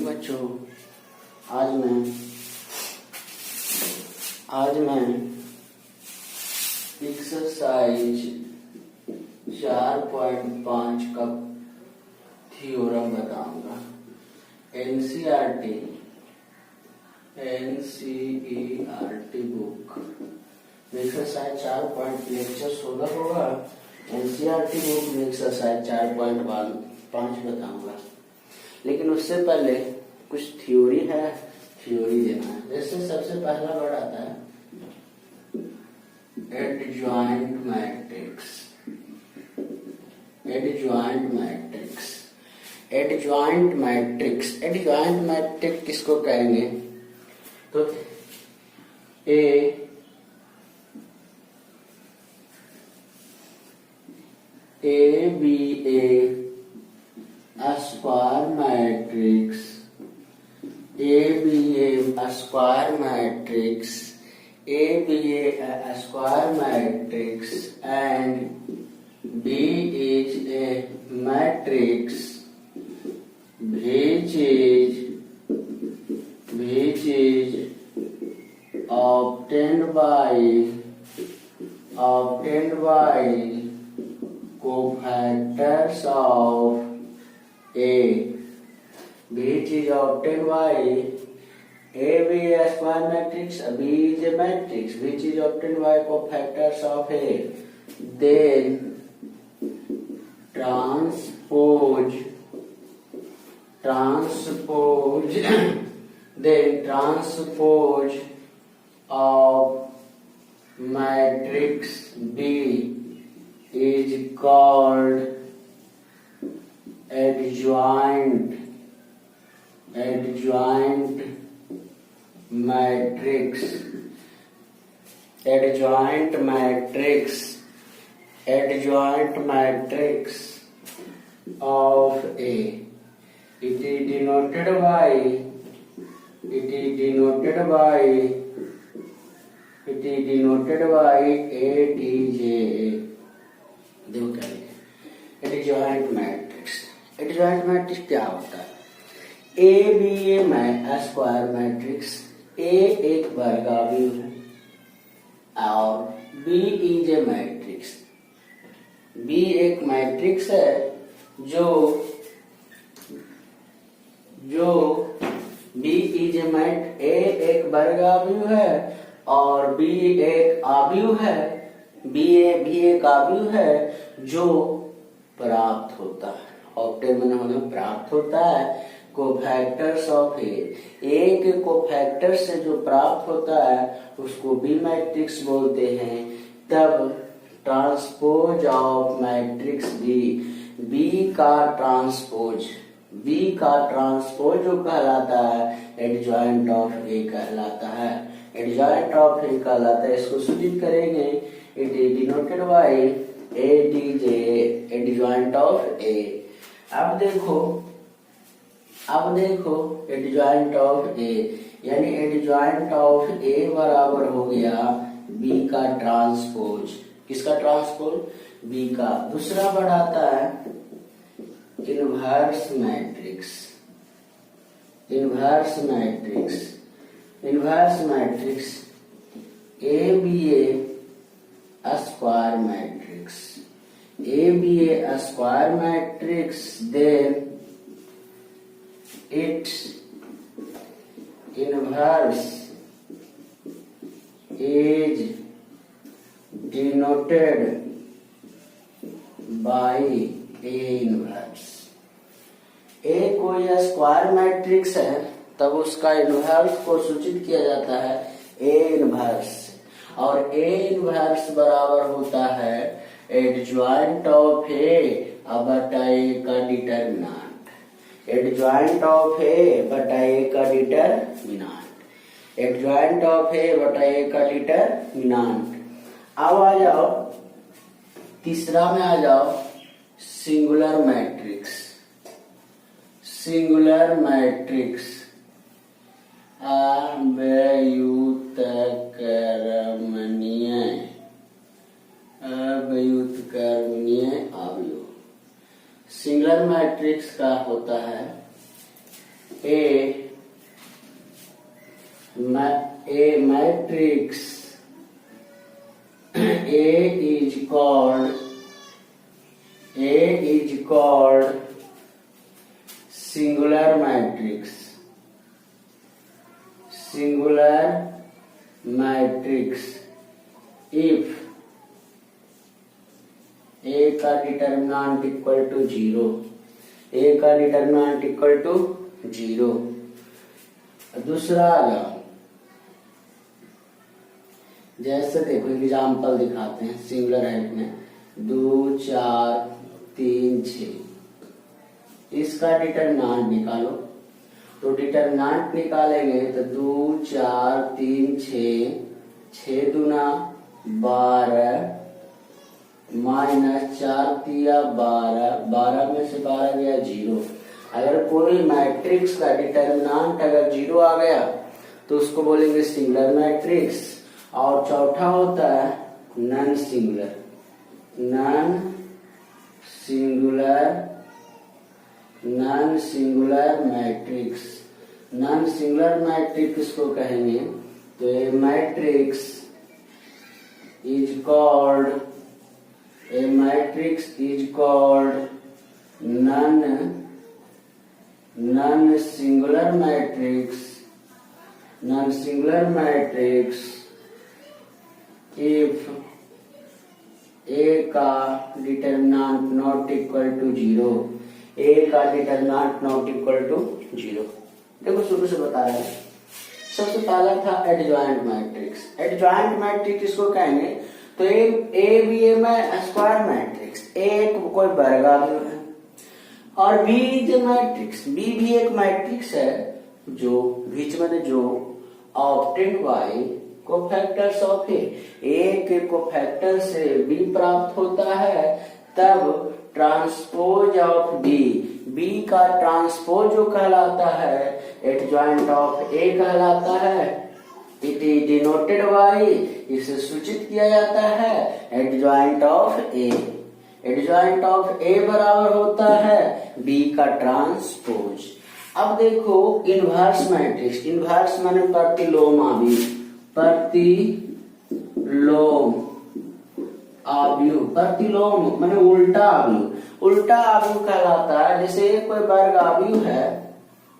Morning बच्चों। आज मैं एक्सरसाइज 4.5 का थ्योरम बताऊंगा। एनसीईआरटी बुक एक्सरसाइज 4 लेक्चर 16 होगा। एनसीईआरटी बुक में एक्सरसाइज 4.5 बताऊंगा, लेकिन उससे पहले कुछ थ्योरी देना है। जैसे सबसे पहला वर्ड आता है एडजॉइंट मैट्रिक्स। एडजॉइंट मैट्रिक्स किसको कहेंगे? तो A B A square matrix, and B is a matrix which is obtained by cofactors of A, which is obtained by A be a square matrix, B is a matrix which is obtained by cofactors of A. Then transpose of matrix B is called adjoint matrix of A. It is denoted by ADJ। देखो क्या लिखा है adjoint matrix क्या होता है? A B A square matrix, A एक वर्गाव्यूह है और B is a matrix. B एक मैट्रिक्स है जो बी इज ए ए एक वर्गाव्यूह है और बी एक आव्यूह है। बी एक आव्यूह है जो प्राप्त होता है, प्राप्त होता है कोफैक्टर्स ऑफ ए के कोफैक्टर से जो प्राप्त होता है उसको बी मैट्रिक्स बोलते हैं। तब ट्रांसपोज ऑफ मैट्रिक्स बी का ट्रांसपोज जो कहलाता है एडजॉइंट ऑफ ए कहलाता है। इसको सूचित करेंगे it is denoted by ADJ, adjoint of A. अब देखो एडजॉइंट ऑफ ए यानी एडजॉइंट ऑफ ए बराबर हो गया बी का ट्रांसपोज। किसका ट्रांसपोज? बी का। दूसरा वर्ड आता है inverse matrix A B A square matrix, then its inverse is denoted by A inverse। A कोई स्क्वायर मैट्रिक्स है तब उसका इनवर्स को सूचित किया जाता है ए इनवर्स, और ए इनवर्स बराबर होता है एडजॉइंट ऑफ ए बटा ए का डिटरमिनेंट। अब आ जाओ तीसरा में, आ जाओ सिंगुलर मैट्रिक्स अव्युत्क्रमणीय आव्यूह। सिंगुलर मैट्रिक्स का होता है ए A matrix A is called singular matrix. Singular matrix if A का डिटर्मिनेंट इक्वल टू 0, A का डिटर्मिनेंट इक्वल टू 0। दूसरा आ जाओ, जैसे देखो एग्जाम्पल दिखाते हैं सिंगुलर हेल्प में 2 4 3 6। इसका डिटर्मिनेंट निकालो, तो डिटर्मिनेंट निकालेंगे तो 2 4 3 6, 6 दूना 12 माइनस 4 तिया 12, 12 में से 12 गया 0। अगर कोई मैट्रिक्स का डिटर्मिनेंट अगर 0 आ गया तो उसको बोलेंगे सिंगुलर मैट्रिक्स। और चौथा होता है non singular. Non singular matrix. Non singular matrix को कहेंगे तो A matrix is called non singular matrix if A का determinant not equal to 0। A का डिटर्मिनेंट नॉट इक्वल टू 0। देखो शुरू से बता रहे हैं। सबसे पहला था एडजॉइंट मैट्रिक्स। एडजॉइंट मैट्रिक्स इसको कहेंगे तो ए भी ए में स्क्वायर मैट्रिक्स, ए कोई वर्गाकार है, और बी इज मैट्रिक्स, बी भी एक मैट्रिक्स है जो बीच में जो ऑब्टेंड बाय कोफैक्टर्स ऑफ ए के कोफैक्टर से बी प्राप्त होता है, तब ट्रांसपोज ऑफ बी का ट्रांसपोज जो कहलाता है एडजॉइंट ऑफ ए कहलाता है। इट इज डिनोटेड बाय, इसे सूचित किया जाता है adjoint of A. Adjoint of A बराबर होता है बी का ट्रांसपोज। अब देखो इनवर्स मैट्रिक्स। इनवर्स माने प्रतिलोम आव्यूह। प्रतिलोम माने उल्टा आव्यूह। उल्टा आव्यूह कहलाता है जैसे कोई वर्ग आव्यूह है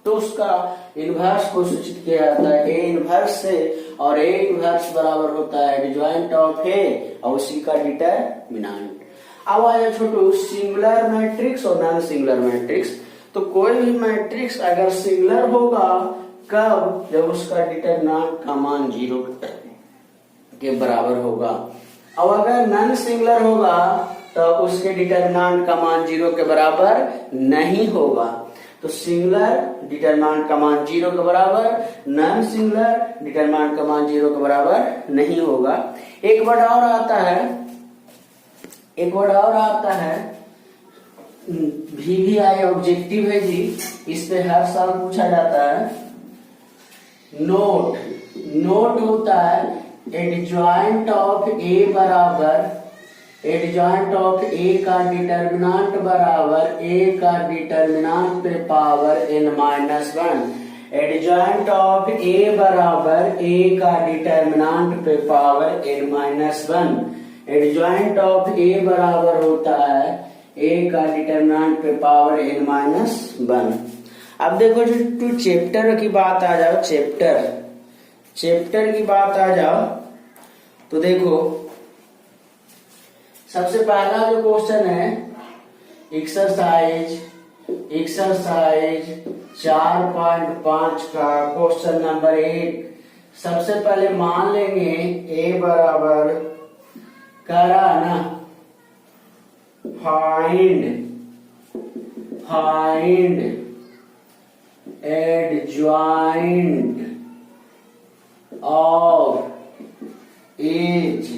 तो उसका इनवर्स को सूचित किया जाता है ए इनवर्स से, और ए इनवर्स बराबर होता है एडजॉइंट ऑफ ए और उसी का डिटरमिनेंट। अब आया छोटू सिंगुलर मैट्रिक्स और नॉन सिंगुलर मैट्रिक्स। तो कोई भी मैट्रिक्स अगर सिंगुलर होगा कब, जब उसका डिटरमिनेंट का मान 0 के बराबर होगा। अब अगर नॉन सिंगुलर होगा तो उसके डिटरमिनेंट का मान 0 के बराबर नहीं होगा। तो सिंगुलर डिटरमिनेंट का मान 0 के बराबर, नॉन सिंगुलर डिटरमिनेंट का मान 0 के बराबर नहीं होगा। एक वर्ड और आता है VVI ऑब्जेक्टिव है जी, इस पे हर साल पूछा जाता है। नोट होता है एडजॉइंट ऑफ ए बराबर, एडजॉइंट ऑफ ए का डिटरमिनेंट बराबर ए का डिटरमिनेंट पे power n-1। Adjoint of A बराबर ए का डिटरमिनेंट पे power n-1। Adjoint of A बराबर होता है ए का डिटरमिनेंट पे पावर n-1। अब देखो जो टू चैप्टर की बात आ जाओ, चैप्टर की बात आ जाओ तो देखो सबसे पहला जो क्वेश्चन है एक्सरसाइज 4.5 का क्वेश्चन नंबर 1। सबसे पहले मान लेंगे ए बराबर करा ना find adjoint of each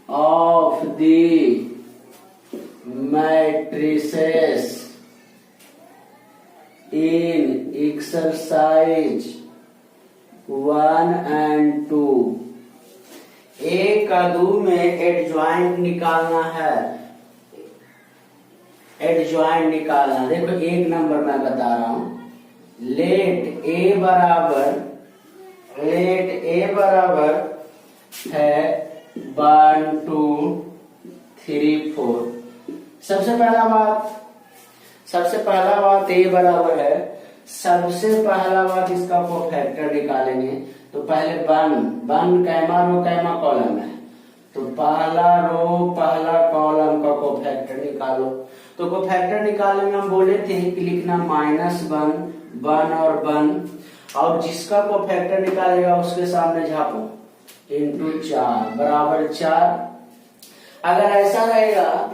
of the matrices in exercise 1 and 2। एक का 2 में एडजॉइंट निकालना है। एडजॉइंट निकालना, देखो एक नंबर मैं बता रहा हूं। लेट ए बराबर लेट ए बराबर है 1 2 3 4। सबसे पहला बात ए बराबर है, सबसे पहला बात इसका कोफैक्टर निकालेंगे। तो पहले वन कैमा रो कैमा कॉलम है, तो पहला रो पहला कॉलम का कोफैक्टर निकालो। तो कोफैक्टर निकालने में हम बोले थे कि लिखना -1 1 और 1, और जिसका कोफैक्टर निकालेगा उसके सामने झापो इंटू 4 बराबर 4। अगर ऐसा रहेगा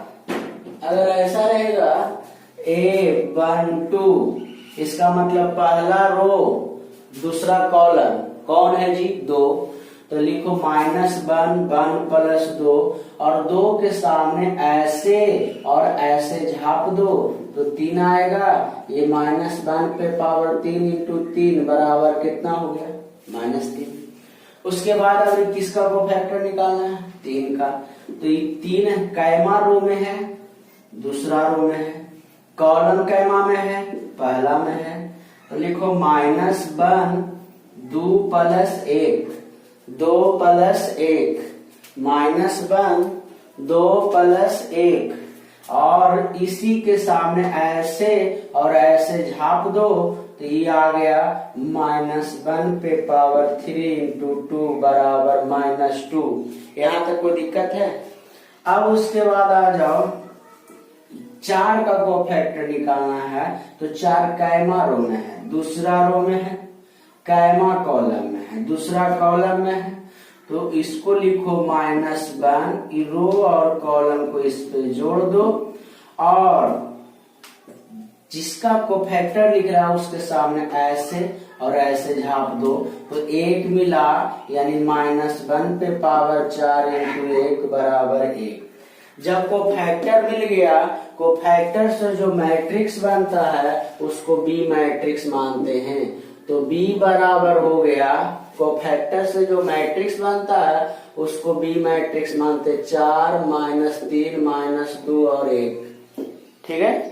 A1 2, इसका मतलब पहला रो दूसरा कॉलम कौन है जी 2, तो लिखो -1 1 प्लस 2, और 2 के सामने ऐसे और ऐसे झाप दो तो 3 आएगा। ये -1 पे पावर 3 इंटू 3 बराबर कितना हो गया -3। उसके बाद अब किसका कोफैक्टर निकालना है 3 का। तो ये 3 कैमा रो में है, दूसरा रो में है, कॉलम कैमा में है, पहला में है। तो लिखो -1 2 प्लस 1 2 प्लस 1 -1 2 प्लस 1, और इसी के सामने ऐसे और ऐसे झाप दो तो ये आ गया -1 पे पावर 3 इंटू 2 बराबर -2। यहाँ तक कोई दिक्कत है? अब उसके बाद आ जाओ 4 का कोफैक्टर निकालना है। तो 4 कैमा रो में है, दूसरा रो में है, कैमा कॉलम में है, दूसरा कॉलम में है। तो इसको लिखो -1, रो और कॉलम को इस पे जोड़ दो, और जिसका कोफैक्टर लिख रहा है उसके सामने ऐसे और ऐसे झाप दो तो 1 मिला, यानी -1 पे पावर 4 इंटू 1 बराबर 1। जब कोफैक्टर मिल गया, कोफैक्टर से जो मैट्रिक्स बनता है उसको बी मैट्रिक्स मानते हैं। तो बी बराबर हो गया, कोफैक्टर से जो मैट्रिक्स बनता है उसको बी मैट्रिक्स मानते 4 -3 -2 और 1। ठीक है,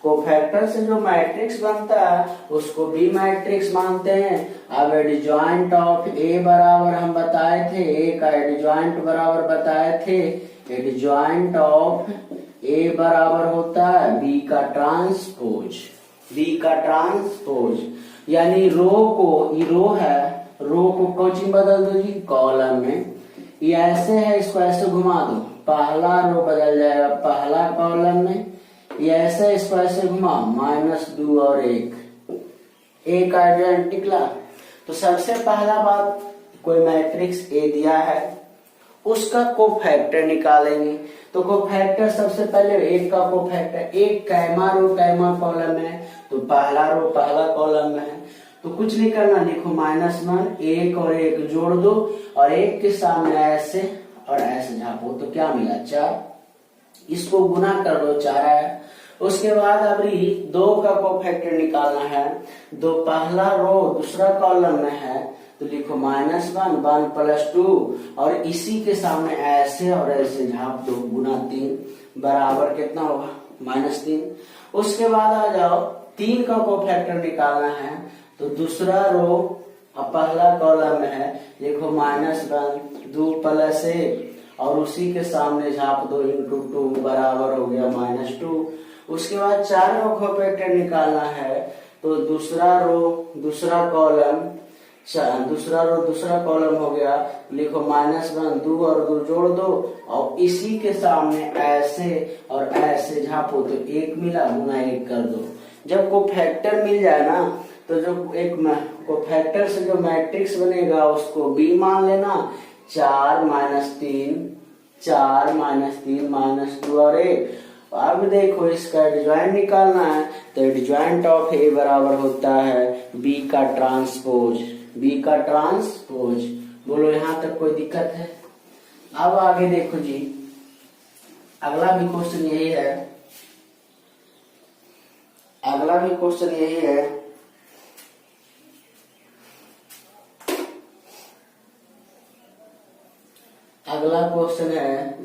कोफैक्टर से जो मैट्रिक्स बनता है उसको बी मैट्रिक्स मानते हैं। अब एडजॉइंट ऑफ ए बराबर हम बताए थे, ए का एडजॉइंट बराबर बताए थे, एडजॉइंट ऑफ ए बराबर होता है बी का ट्रांसपोज। बी का ट्रांसपोज यानी रो को, ये रो है, रो को कोचिंग बदल दो जी कॉलम में। ये ऐसे है, इसको ऐसे घुमा दो, पहला रो बदल जाएगा पहला कॉलम में। ये ऐसे, इसको ऐसे घुमा -2 और 1 का एडजॉइंट निकला। तो सबसे पहला बात, कोई मैट्रिक्स ए दिया है उसका कोफैक्टर निकालेंगे। तो कोफैक्टर सबसे पहले 1 का कोफैक्टर, 1 कैमा रो कैमा कॉलम है, तो पहला रो पहला कॉलम में है, तो कुछ नहीं करना, लिखो -1 1 और 1 जोड़ दो, और 1 के सामने ऐसे और ऐसे झापो तो क्या मिला 4। इसको गुना कर दो 4 आया। उसके बाद अब 2 का कोफैक्टर निकालना है। दो पहला रो दूसरा कॉलम में है, तो लिखो -1 1 प्लस 2, और इसी के सामने ऐसे और ऐसे झाप दो गुना 3 बराबर कितना होगा -3। उसके बाद आ जाओ 3 का कोफैक्टर निकालना है। तो दूसरा रो अब पहला कॉलम में है, लिखो -1 2 प्लस 1, और उसी के सामने झाप दो इंटू 2 बराबर हो गया -2। उसके बाद 4 का कोफैक्टर निकालना है। तो दूसरा रो दूसरा कॉलम, दूसरा कॉलम हो गया, लिखो -1 2 और 2 जोड़ दो, और इसी के सामने ऐसे और ऐसे झापो तो 1 मिला, गुना 1 कर दो। जब कोफैक्टर मिल जाए ना, तो जो एक कोफैक्टर से जो मैट्रिक्स बनेगा उसको बी मान लेना, 4 -3 4 -3 -2 और 1। अब देखो इसका एडजॉइंट निकालना है, तो एडजॉइंट ऑफ ए बराबर होता है बी का ट्रांसपोज। बी का ट्रांसपोज, बोलो यहाँ तक कोई दिक्कत है? अब आगे देखो जी, अगला भी क्वेश्चन यही है, अगला भी क्वेश्चन यही है। अगला क्वेश्चन है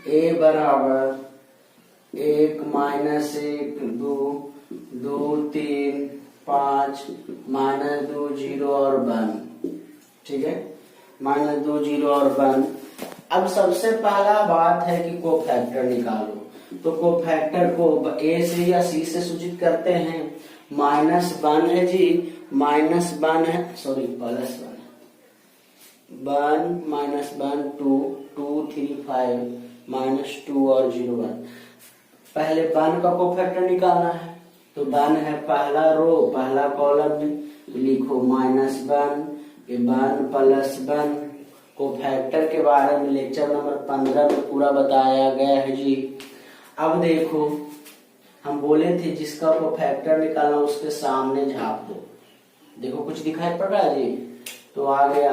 ए बराबर 1 -1 2 2 3 5 -2 0 और 1। ठीक है, -2 0 और 1। अब सबसे पहला बात है कि कोफैक्टर निकालो। तो कोफैक्टर को ए से या सी से सूचित करते हैं। -1 है जी, -1 है, सॉरी +1 1 -1 2 2 3 5 -2 और 0 1। पहले 1 का कोफैक्टर निकालना है। तो 1 है पहला रो, पहला कॉलम में, लिखो -1 ये 1 + 1। कोफैक्टर के बारे में लेक्चर नंबर 15 में पूरा बताया गया है जी। अब देखो, हम बोले थे जिसका कोफैक्टर निकालना उसके सामने झाप दो। देखो कुछ दिखाई पड़ रहा है जी। तो आ गया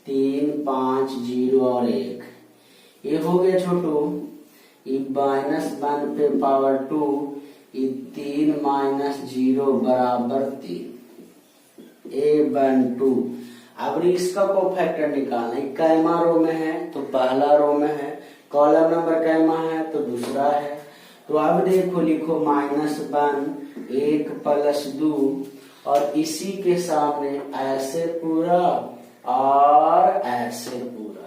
3 5 0 और 1। ये हो गया छोटू, ये -1 पे पावर 2, ये 3 - 0 = 3 A12। अब इसका कोफैक्टर निकालना, कैमा रो में है तो पहला रो में है, कॉलम नंबर कैमा है तो दूसरा है। तो अब देखो, लिखो -1 1 + 2 और इसी के सामने ऐसे पूरा और ऐसे पूरा,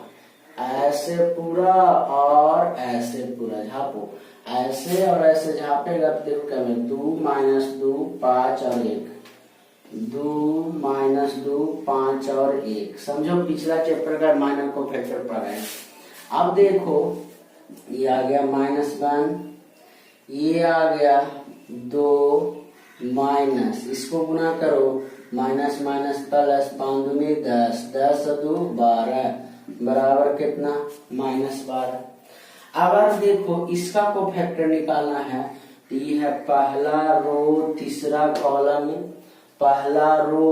ऐसे पूरा और ऐसे पूरा झापो। ऐसे और ऐसे झापेगा तो देखो क्या मिलेगा, 2 - 2 5 और 1, 2 - 2 5 और 1। समझो पिछला चैप्टर का माइनर कोफैक्टर पढ़ा है। अब देखो, ये आ गया -1, ये आ गया 2 माइनस, इसको गुना करो, माइनस माइनस प्लस, 5 दूनी 10, 10 2 12 बराबर कितना, -12। अब देखो इसका कोफैक्टर निकालना है। ये है पहला रो तीसरा कॉलम में, पहला रो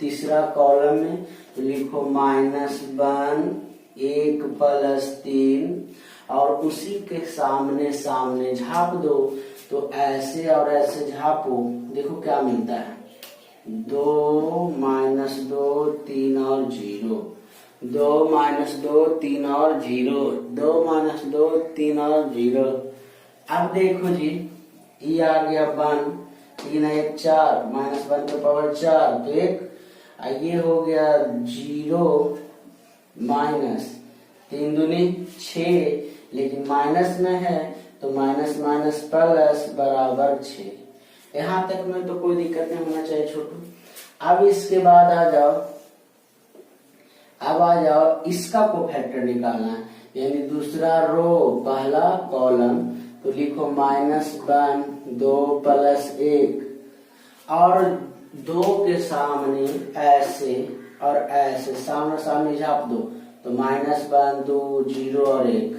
तीसरा कॉलम में, तो लिखो -1 1 + 3 और उसी के सामने सामने झाप दो। तो ऐसे और ऐसे झापो, देखो क्या मिलता है, 2 - 2 3 और 0, 2 - 2 3 और 0, 2 - 2 3 और 0। अब देखो जी, ये आ गया 1, 3 1 4, -1 की पावर 4 तो 1, ये हो गया 0 माइनस 3 दूनी 6, लेकिन माइनस में है तो माइनस माइनस प्लस बराबर 6। यहाँ तक में तो कोई दिक्कत नहीं होना चाहिए छोटू। अब इसके बाद आ जाओ, अब आ जाओ इसका कोफैक्टर निकालना है, यानी दूसरा रो पहला कॉलम, तो लिखो -1 2 + 1 और 2 के सामने ऐसे और ऐसे सामने सामने झाप दो। तो -1 2 0 और 1,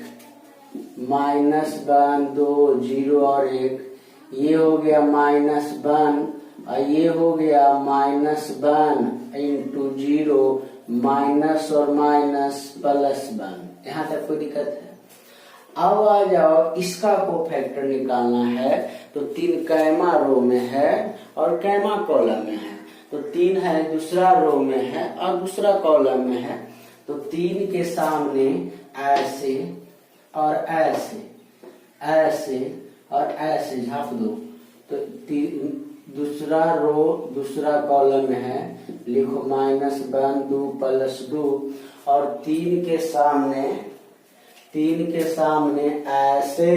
-1 2 0 और 1, ये हो गया -1 और ये हो गया -1 इंटू 0, माइनस और माइनस +1। यहाँ तक कोई दिक्कत है? अब आ जाओ, इसका कोफैक्टर निकालना है। तो 3 कैमा रो में है और कैमा कॉलम में है। तो 3 है दूसरा रो में है और दूसरा कॉलम में है। तो 3 के सामने ऐसे और ऐसे, ऐसे और ऐसे झाप दो। तो दूसरा रो दूसरा कॉलम में है, लिखो -1 2 + 2 और 3 के सामने ऐसे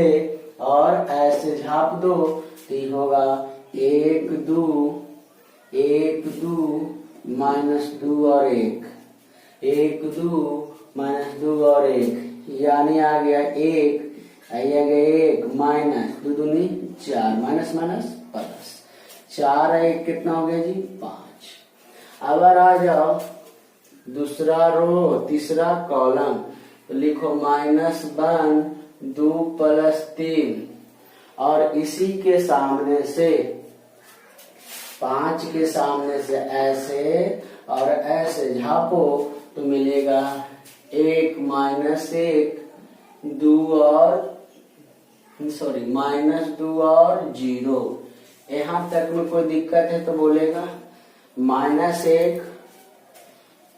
और ऐसे झाप दो। तो ये होगा 1 2 1 2 -2 और 1, 1 2 -2 और 1, यानी आ गया 1, आ गया 1 माइनस 2 दूनी 4, माइनस माइनस प्लस 4 1 कितना हो गया जी 5। अब आ जाओ दूसरा रो तीसरा कॉलम, तो लिखो -1 2 + 3 और इसी के सामने से 5 के सामने से ऐसे और ऐसे झापो। तो मिलेगा 1 -1 2 और -2 और 0। यहाँ तक में कोई दिक्कत है तो बोलेगा। -1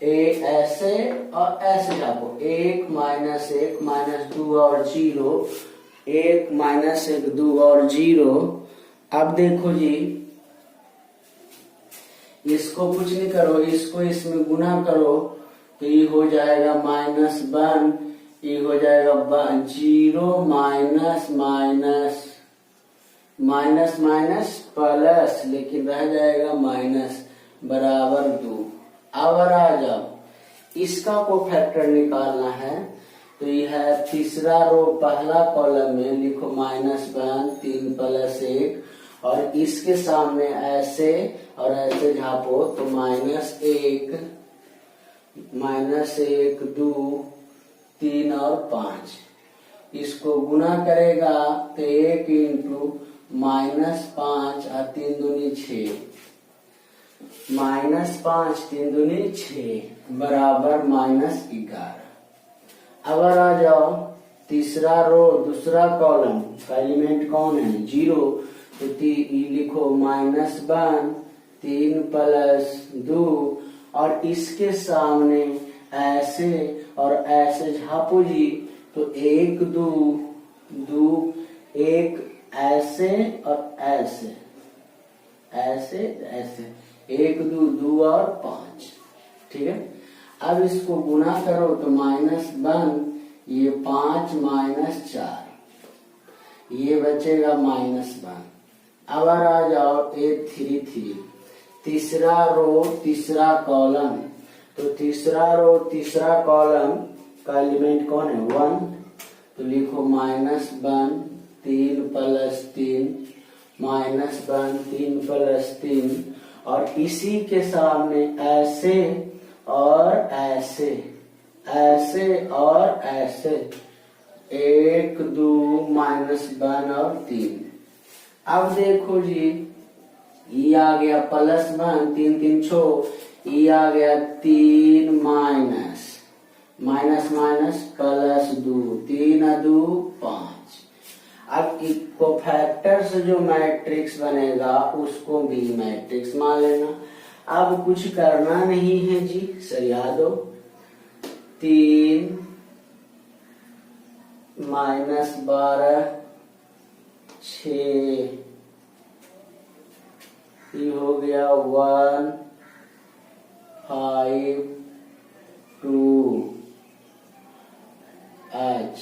ऐसे और ऐसे झापो, 1 -1 -2 और 0, 1 -1 2 और 0। अब देखो जी, इसको कुछ नहीं करो, इसको इसमें गुना करो तो ये हो जाएगा -1, ये हो जाएगा 0 minus minus minus minus plus, लेकिन रह जाएगा माइनस बराबर 2। अब आ जाओ, इसका को फैक्टर निकालना है तो ये है तीसरा रो पहला कॉलम में लिखो -1 3 + 1 और इसके सामने ऐसे और ऐसे झापो तो -1 -1 2 3 और 5। इसको गुना करेगा तो 1 × -5 और 3 दूनी 6, -5 3 दूनी 6 बराबर -11। अब आ जाओ तीसरा रो दूसरा कॉलम का एलिमेंट कौन है 0, तो लिखो -1 3 + 2 और इसके सामने ऐसे और ऐसे झापो जी तो 1 2 2 1 ऐसे और ऐसे ऐसे ऐसे 1 2 2 और 5। ठीक है, अब इसको गुना करो तो -1 ये 5 - 4 ये बचेगा -1। अब आ जाओ 8 3 3 तीसरा रो तीसरा कॉलम, तो तीसरा रो तीसरा कॉलम का एलिमेंट कौन है 1, तो लिखो -1 3 + 3 -1 3 + 3 और इसी के सामने ऐसे और ऐसे ऐसे और ऐसे 1 2 -1 और 3। अब देखो जी ये आ गया +1 3 3 6, ये आ गया 3 माइनस +2 3 2 5। अब इको फैक्टर से जो मैट्रिक्स बनेगा उसको भी मैट्रिक्स मान लेना। अब कुछ करना नहीं है जी, सरिया दो। 3 -12 6 ये हो गया 1 5 2 H।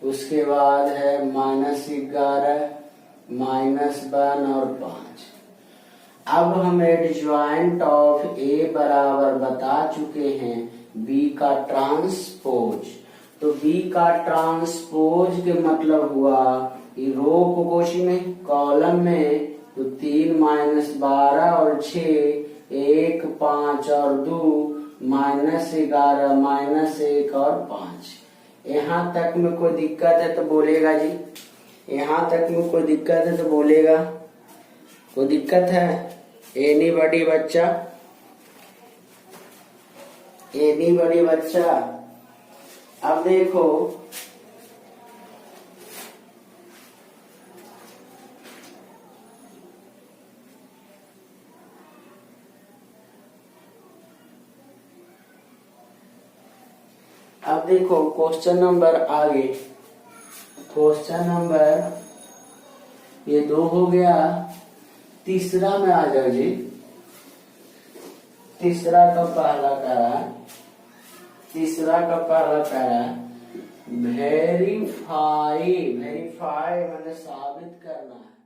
उसके बाद है -11 -1 और 5। अब हम एडजॉइंट ऑफ ए बराबर बता चुके हैं बी का ट्रांसपोज, तो बी का ट्रांसपोज के मतलब हुआ रो को कोशी में कॉलम में तो 3 -12 और 6 1 5 और 2 -11 -1 और 5। यहाँ तक में कोई दिक्कत है तो बोलेगा जी, यहाँ तक में कोई दिक्कत है तो बोलेगा। कोई दिक्कत है एनीबॉडी बच्चा, एनीबॉडी बच्चा? अब देखो क्वेश्चन नंबर आगे, क्वेश्चन नंबर ये 2 हो गया। तीसरा में आ जाओ जी, तीसरा का पहला करा, तीसरा का पहला करा वेरीफाई, वेरीफाई मैंने साबित करना है।